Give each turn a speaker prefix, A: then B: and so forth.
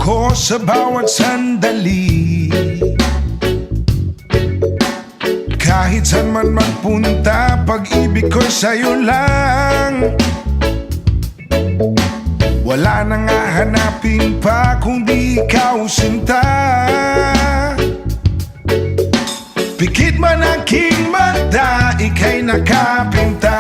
A: ko sa bawat sandali. Kahit saan man magpunta, pag-ibig ko sa'yo lang. Wala nang hahanapin pa kundi ikaw, sinta. Pikit man aking mata, ika'y nakapinta.